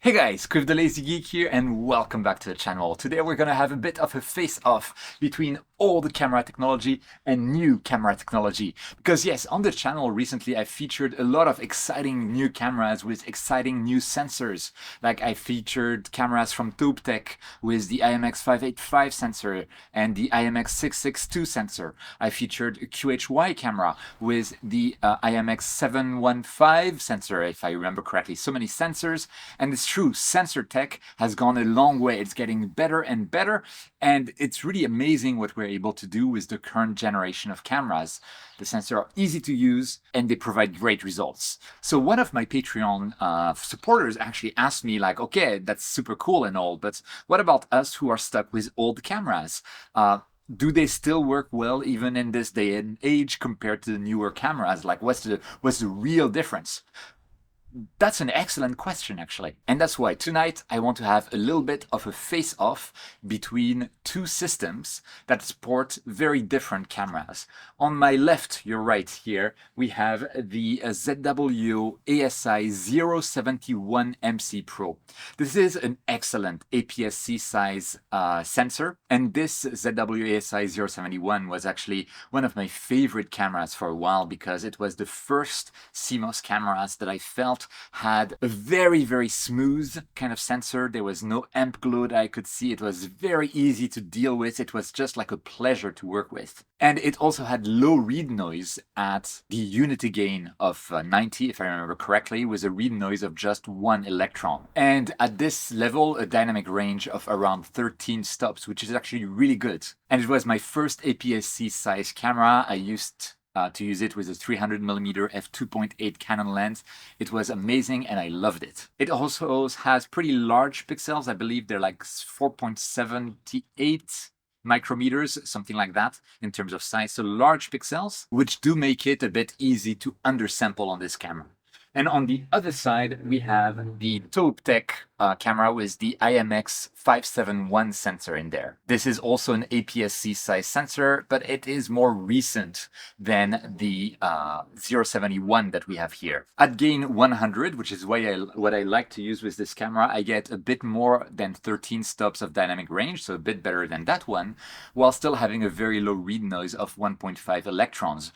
Hey guys, Quiv the Lazy Geek here and welcome back to the channel. Today we're gonna have a bit of a face-off between old camera technology and new camera technology. Because yes, on the channel recently I featured a lot of exciting new cameras with exciting new sensors. Like I featured cameras from Tech with the IMX585 sensor and the IMX662 sensor. I featured a QHY camera with the IMX715 sensor, if I remember correctly. So many sensors, and it's true, sensor tech has gone a long way. It's getting better and better, and it's really amazing what we're able to do with the current generation of cameras. The sensors are easy to use and they provide great results. So one of my Patreon supporters actually asked me like, okay, that's super cool and all, but what about us who are stuck with old cameras? Do they still work well even in this day and age compared to the newer cameras? Like what's the real difference? That's an excellent question, actually. And that's why tonight I want to have a little bit of a face-off between two systems that support very different cameras. On my left, your right here, we have the ZW ASI 071 MC Pro. This is an excellent APS-C size sensor. And this ZW ASI 071 was actually one of my favorite cameras for a while because it was the first CMOS cameras that I felt had a very, very smooth kind of sensor. There was no amp glow that I could see. It was very easy to deal with. It was just like a pleasure to work with. And it also had low read noise at the unity gain of 90, if I remember correctly, with a read noise of just 1 electron. And at this level, a dynamic range of around 13 stops, which is actually really good. And it was my first APS-C size camera. I used to use it with a 300mm f2.8 Canon lens. It was amazing and I loved it. It also has pretty large pixels. I believe they're like 4.78 micrometers, something like that in terms of size. So large pixels, which do make it a bit easy to undersample on this camera. And on the other side, we have the Tech camera with the IMX571 sensor in there. This is also an APS-C size sensor, but it is more recent than the 071 that we have here. At gain 100, which is what I like to use with this camera, I get a bit more than 13 stops of dynamic range, so a bit better than that one, while still having a very low read noise of 1.5 electrons.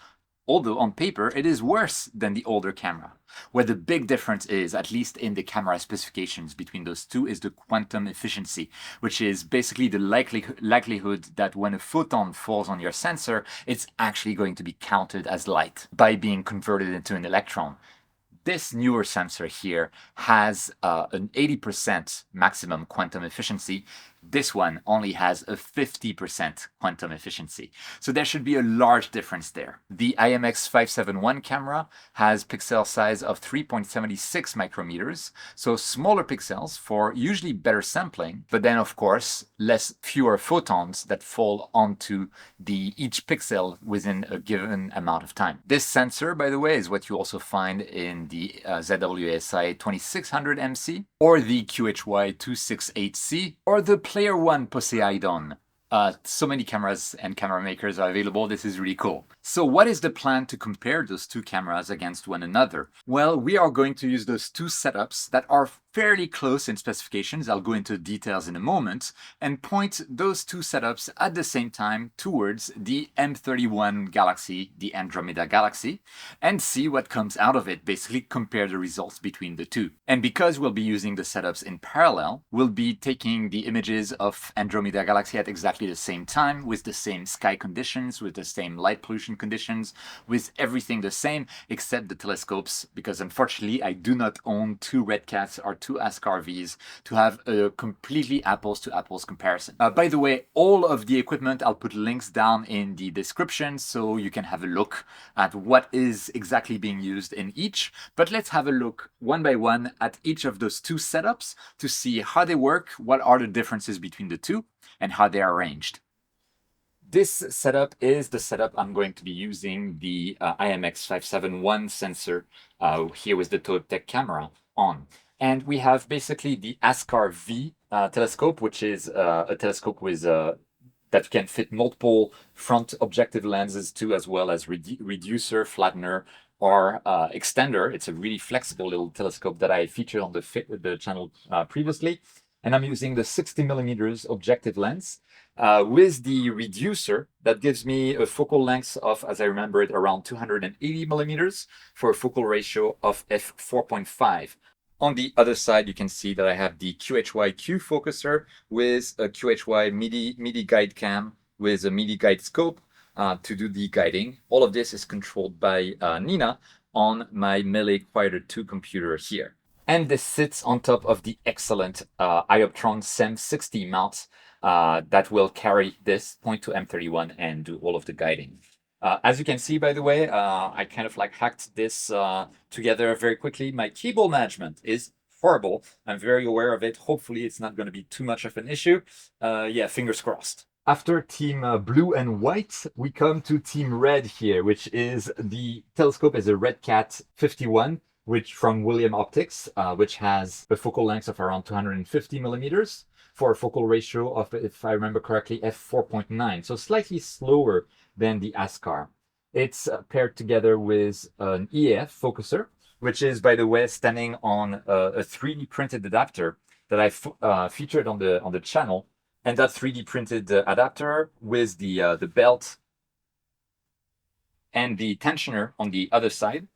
Although on paper it is worse than the older camera. Where the big difference is, at least in the camera specifications between those two, is the quantum efficiency, which is basically the likelihood that when a photon falls on your sensor, it's actually going to be counted as light by being converted into an electron. This newer sensor here has an 80% maximum quantum efficiency. This one only has a 50% quantum efficiency. So there should be a large difference there. The IMX571 camera has pixel size of 3.76 micrometers, so smaller pixels for usually better sampling, but then of course fewer photons that fall onto each pixel within a given amount of time. This sensor, by the way, is what you also find in the ZWASI 2600 MC or the QHY 268C or the Player One Poseidon. So many cameras and camera makers are available. This is really cool. So what is the plan to compare those two cameras against one another? Well, we are going to use those two setups that are fairly close in specifications. I'll go into details in a moment and point those two setups at the same time towards the M31 Galaxy, the Andromeda Galaxy, and see what comes out of it. Basically compare the results between the two. And because we'll be using the setups in parallel, we'll be taking the images of Andromeda Galaxy at exactly the same time, with the same sky conditions, with the same light pollution conditions, with everything the same except the telescopes, because unfortunately I do not own two Red Cats or two ASCAR-Vs to have a completely apples to apples comparison. By the way, all of the equipment I'll put links down in the description so you can have a look at what is exactly being used in each. But let's have a look one by one at each of those two setups to see how they work, what are the differences between the two, and how they are arranged. This setup is the setup I'm going to be using the IMX571 sensor here with the Tech camera on. And we have basically the ASCAR-V telescope, which is a telescope with that can fit multiple front objective lenses too, as well as reducer, flattener, UVIR extender. It's a really flexible little telescope that I featured on the channel previously. And I'm using the 60 millimeters objective lens with the reducer that gives me a focal length of, as I remember it, around 280 millimeters for a focal ratio of f4.5. On the other side, you can see that I have the QHY Q focuser with a QHY MIDI guide cam with a MIDI guide scope to do the guiding. All of this is controlled by Nina on my Melee Quieter 2 computer here. And this sits on top of the excellent Ioptron SEM60 mount that will carry this point to M31 and do all of the guiding. As you can see, by the way, I kind of like hacked this together very quickly. My cable management is horrible. I'm very aware of it. Hopefully it's not going to be too much of an issue. Yeah, fingers crossed. After team blue and white, we come to team red here, which is the telescope is a Red Cat 51, which from William Optics, which has a focal length of around 250 millimeters for a focal ratio of, if I remember correctly, f4.9, so slightly slower than the ASCAR. It's paired together with an EAF focuser, which is, by the way, standing on a 3D printed adapter that I featured on the channel. And that 3D printed adapter with the belt and the tensioner on the other side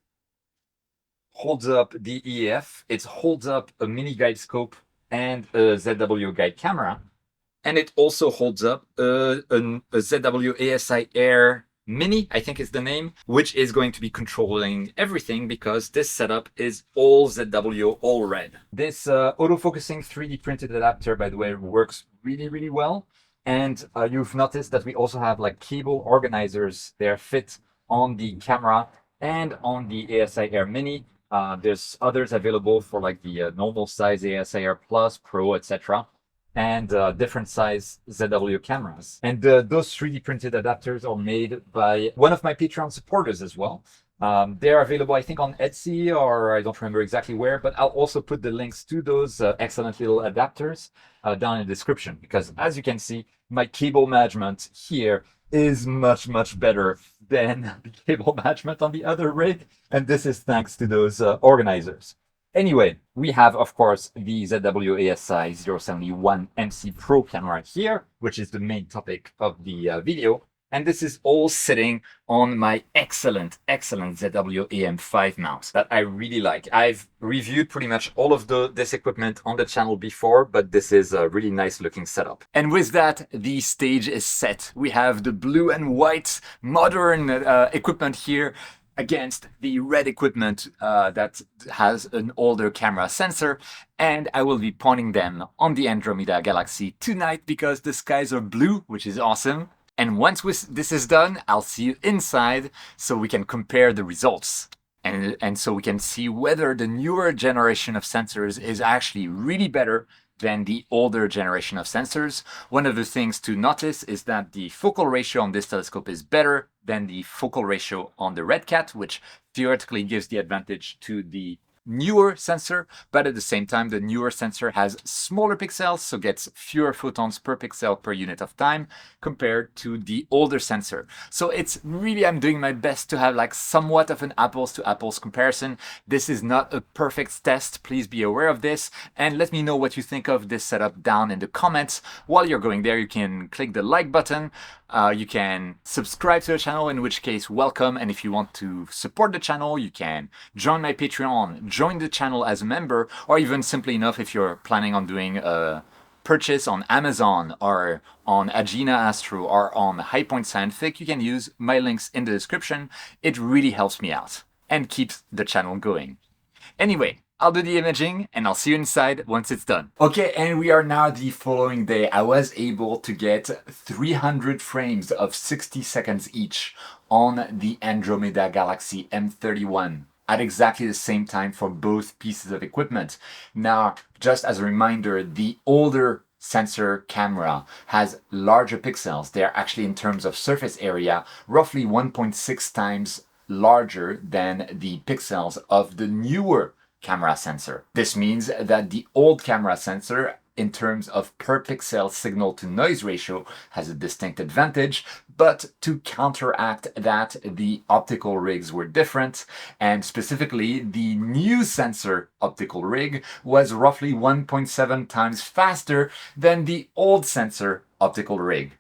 holds up the EAF. It holds up a mini guide scope and a ZW guide camera. And it also holds up a ZW ASI Air Mini, I think is the name, which is going to be controlling everything because this setup is all ZW, all red. This autofocusing 3D printed adapter, by the way, works really, really well. And you've noticed that we also have like cable organizers. They're fit on the camera and on the ASI Air Mini. There's others available for like the normal size ASI Air Plus, Pro, etc. And different size ZW cameras. And those 3D printed adapters are made by one of my Patreon supporters as well. They're available, I think, on Etsy, or I don't remember exactly where, but I'll also put the links to those excellent little adapters down in the description, because as you can see, my cable management here is much, much better than the cable management on the other rig. And this is thanks to those organizers. Anyway, we have, of course, the ZW ASI 071 MC Pro camera here, which is the main topic of the video. And this is all sitting on my excellent ZW AM5 mount that I really like. I've reviewed pretty much all of this equipment on the channel before, but this is a really nice looking setup. And with that, the stage is set. We have the blue and white modern equipment here against the red equipment that has an older camera sensor, and I will be pointing them on the Andromeda Galaxy tonight because the skies are blue, which is awesome. And once this is done, I'll see you inside so we can compare the results. And so we can see whether the newer generation of sensors is actually really better than the older generation of sensors. One of the things to notice is that the focal ratio on this telescope is better than the focal ratio on the Red Cat, which theoretically gives the advantage to the newer sensor, but at the same time, the newer sensor has smaller pixels, so gets fewer photons per pixel per unit of time compared to the older sensor. So it's really, I'm doing my best to have like somewhat of an apples to apples comparison. This is not a perfect test, please be aware of this, and let me know what you think of this setup down in the comments. While you're going there, you can click the like button, you can subscribe to the channel, in which case welcome, and if you want to support the channel, you can join my Patreon, join the channel as a member, or even simply enough, if you're planning on doing a purchase on Amazon or on Agena Astro or on Highpoint Scientific, you can use my links in the description. It really helps me out and keeps the channel going. Anyway, I'll do the imaging and I'll see you inside once it's done. Okay, and we are now the following day. I was able to get 300 frames of 60 seconds each on the Andromeda Galaxy M31 at exactly the same time for both pieces of equipment. Now, just as a reminder, the older sensor camera has larger pixels. They're actually, in terms of surface area, roughly 1.6 times larger than the pixels of the newer camera sensor. This means that the old camera sensor in terms of per pixel signal to noise ratio has a distinct advantage, but to counteract that, the optical rigs were different, and specifically the new sensor optical rig was roughly 1.7 times faster than the old sensor optical rig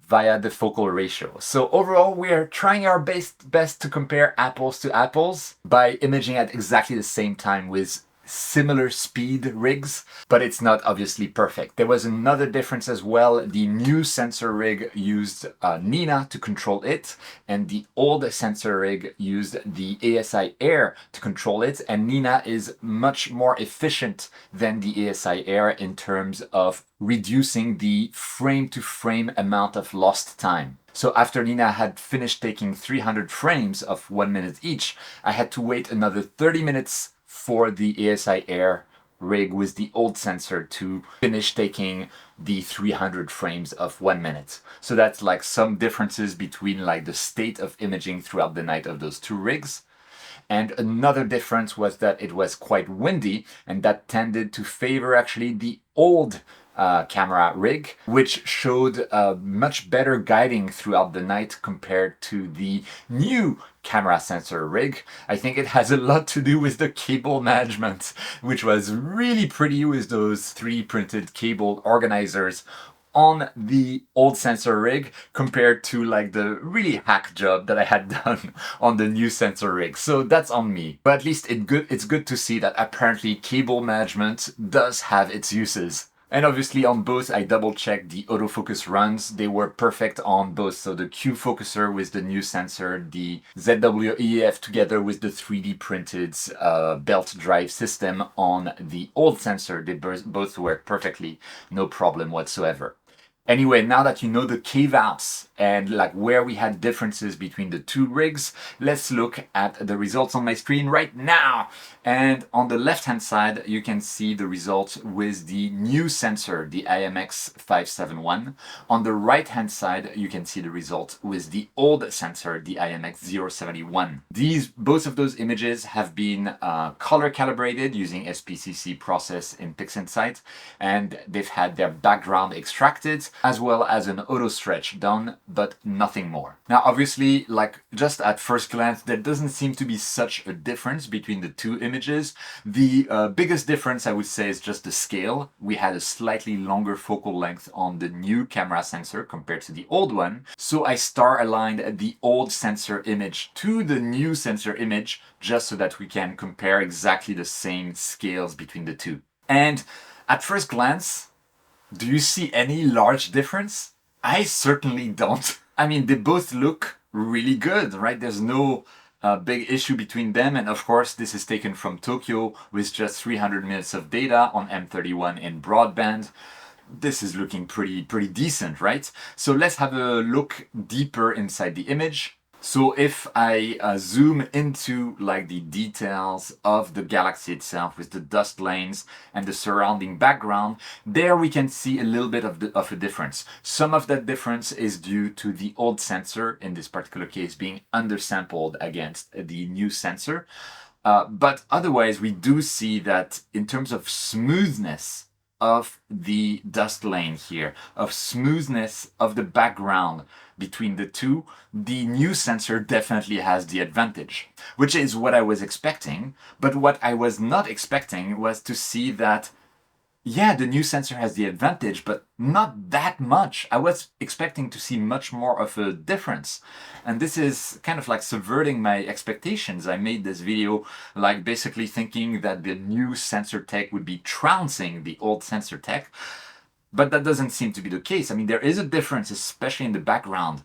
via the focal ratio. So overall, we are trying our best to compare apples to apples by imaging at exactly the same time with similar speed rigs, but it's not obviously perfect. There was another difference as well. The new sensor rig used Nina to control it, and the old sensor rig used the ASI Air to control it, and Nina is much more efficient than the ASI Air in terms of reducing the frame-to-frame amount of lost time. So after Nina had finished taking 300 frames of 1 minute each, I had to wait another 30 minutes for the ASI Air rig with the old sensor to finish taking the 300 frames of 1 minute. So that's like some differences between like the state of imaging throughout the night of those two rigs. And another difference was that it was quite windy, and that tended to favor actually the old camera rig, which showed much better guiding throughout the night compared to the new camera sensor rig. I think it has a lot to do with the cable management, which was really pretty with those 3D printed cable organizers on the old sensor rig compared to like the really hack job that I had done on the new sensor rig. So that's on me. But at least it's good to see that apparently cable management does have its uses. And obviously on both, I double checked the autofocus runs. They were perfect on both. So the Q focuser with the new sensor, the ZWEF together with the 3D printed belt drive system on the old sensor, they both work perfectly, no problem whatsoever. Anyway, now that you know the caveouts and like where we had differences between the two rigs, let's look at the results on my screen right now. And on the left hand side, you can see the results with the new sensor, the IMX571. On the right hand side, you can see the result with the old sensor, the IMX071. Both of those images have been color calibrated using SPCC process in PixInsight, and they've had their background extracted, as well as an auto stretch done, but nothing more. Now, obviously, like just at first glance, there doesn't seem to be such a difference between the two images. The biggest difference, I would say, is just the scale. We had a slightly longer focal length on the new camera sensor compared to the old one. So I star aligned the old sensor image to the new sensor image just so that we can compare exactly the same scales between the two. And at first glance, do you see any large difference? I certainly don't. I mean, they both look really good, right? There's no big issue between them. And of course, this is taken from Tokyo with just 300 minutes of data on M31 in broadband. This is looking pretty decent, right? So let's have a look deeper inside the image. So if I zoom into like the details of the galaxy itself with the dust lanes and the surrounding background, there we can see a little bit of a difference. Some of that difference is due to the old sensor, in this particular case being undersampled against the new sensor. But otherwise, we do see that in terms of smoothness of the dust lane here, of smoothness of the background between the two, the new sensor definitely has the advantage, which is what I was expecting. But what I was not expecting was to see that, yeah, the new sensor has the advantage, but not that much. I was expecting to see much more of a difference. And this is kind of like subverting my expectations. I made this video like basically thinking that the new sensor tech would be trouncing the old sensor tech. But that doesn't seem to be the case. I mean, there is a difference, especially in the background,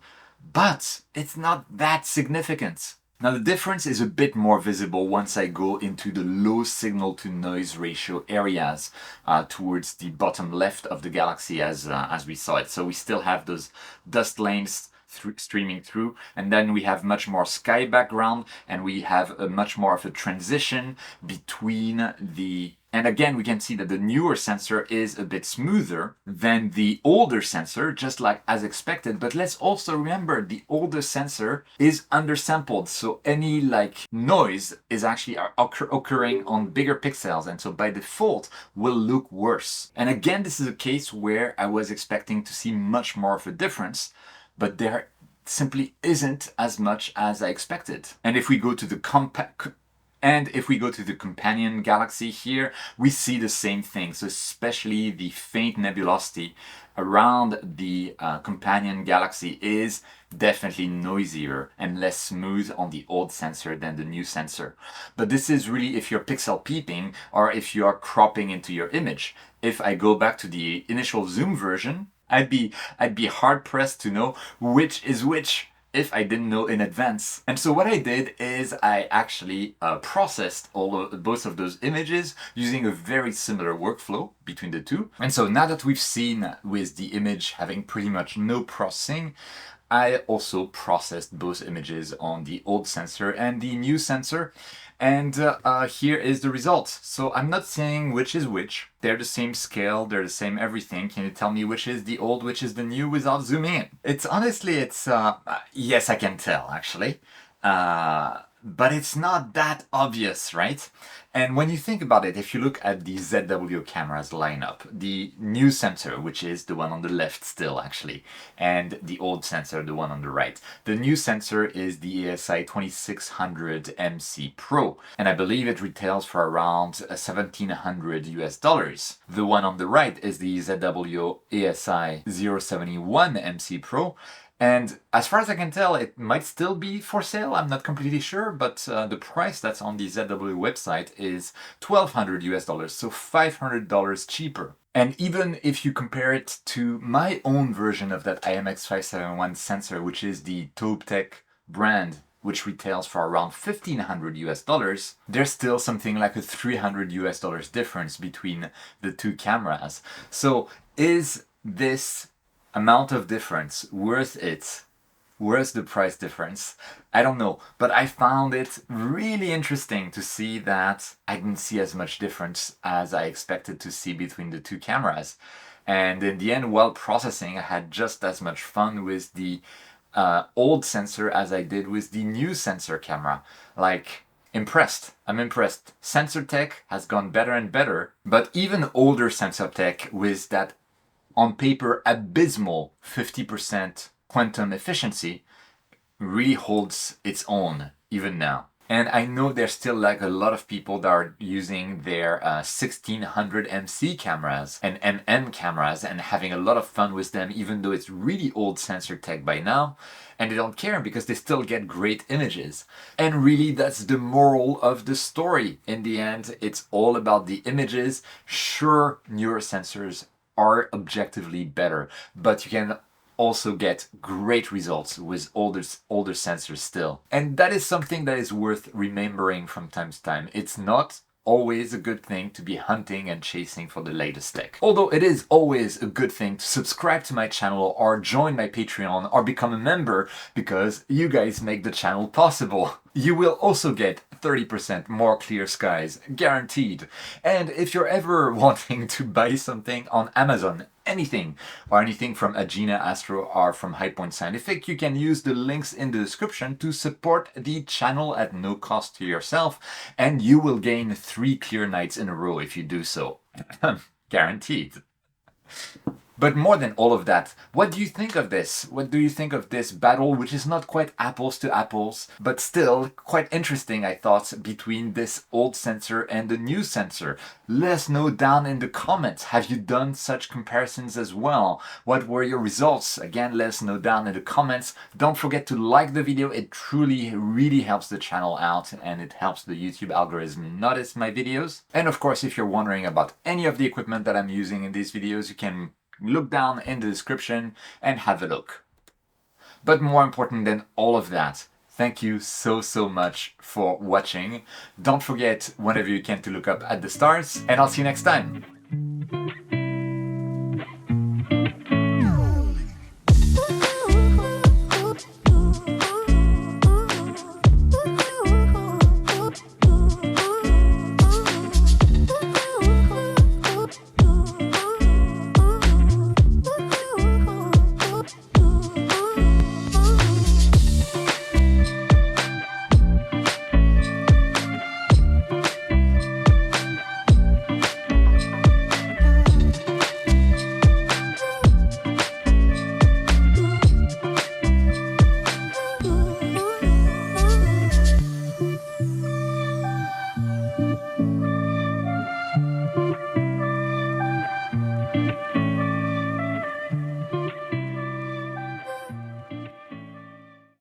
but it's not that significant. Now, the difference is a bit more visible once I go into the low signal to noise ratio areas towards the bottom left of the galaxy as we saw it. So we still have those dust lanes streaming through, and then we have much more sky background, and we have a much more of a transition between the And again, we can see that the newer sensor is a bit smoother than the older sensor, just like as expected. But let's also remember the older sensor is undersampled. So any like noise is actually occurring on bigger pixels. And so by default will look worse. And again, this is a case where I was expecting to see much more of a difference, but there simply isn't as much as I expected. And if we go to the companion galaxy here, we see the same thing. So especially the faint nebulosity around the companion galaxy is definitely noisier and less smooth on the old sensor than the new sensor. But this is really if you're pixel peeping or if you are cropping into your image. If I go back to the initial zoom version, I'd be hard pressed to know which is which if I didn't know in advance. And so what I did is I actually processed both of those images using a very similar workflow between the two. And so now that we've seen with the image having pretty much no processing, I also processed both images on the old sensor and the new sensor. And here is the result. So I'm not saying which is which. They're the same scale, they're the same everything. Can you tell me which is the old, which is the new without zooming in? It's honestly, yes, I can tell actually. But it's not that obvious, right? And when you think about it, if you look at the ZW cameras lineup, the new sensor, which is the one on the left still actually, and the old sensor, the one on the right. The new sensor is the ASI 2600 MC Pro, and I believe it retails for around $1,700 US. The one on the right is the ZW ASI 071 MC Pro. And as far as I can tell, it might still be for sale. I'm not completely sure, but the price that's on the ZW website is $1,200 US, so $500 cheaper. And even if you compare it to my own version of that IMX571 sensor, which is the TaupeTech brand, which retails for around $1,500 US, there's still something like a $300 US difference between the two cameras. So is this amount of difference worth it? Worth the price difference? I don't know, but I found it really interesting to see that I didn't see as much difference as I expected to see between the two cameras. And in the end, while processing, I had just as much fun with the old sensor as I did with the new sensor camera. Like, impressed. I'm impressed. Sensor tech has gone better and better, but even older sensor tech with that on paper abysmal 50% quantum efficiency really holds its own even now. And I know there's still like a lot of people that are using their 1600 MC cameras and MM cameras and having a lot of fun with them, even though it's really old sensor tech by now. And they don't care because they still get great images. And really that's the moral of the story. In the end, it's all about the images. Sure, newer sensors are objectively better, but you can also get great results with older sensors still. And that is something that is worth remembering from time to time. It's not always a good thing to be hunting and chasing for the latest tech. Although it is always a good thing to subscribe to my channel or join my Patreon or become a member because you guys make the channel possible. You will also get 30% more clear skies, guaranteed. And if you're ever wanting to buy something on Amazon, anything from Agena, Astro, or from High Point Scientific, you can use the links in the description to support the channel at no cost to yourself, and you will gain 3 clear nights in a row if you do so. Guaranteed. But more than all of that, what do you think of this? What do you think of this battle, which is not quite apples to apples, but still quite interesting, I thought, between this old sensor and the new sensor? Let us know down in the comments. Have you done such comparisons as well? What were your results? Again, let us know down in the comments. Don't forget to like the video. It truly, really helps the channel out and it helps the YouTube algorithm notice my videos. And of course, if you're wondering about any of the equipment that I'm using in these videos, you can look down in the description and have a look. But more important than all of that, thank you so much for watching. Don't forget whenever you can to look up at the stars, and I'll see you next time.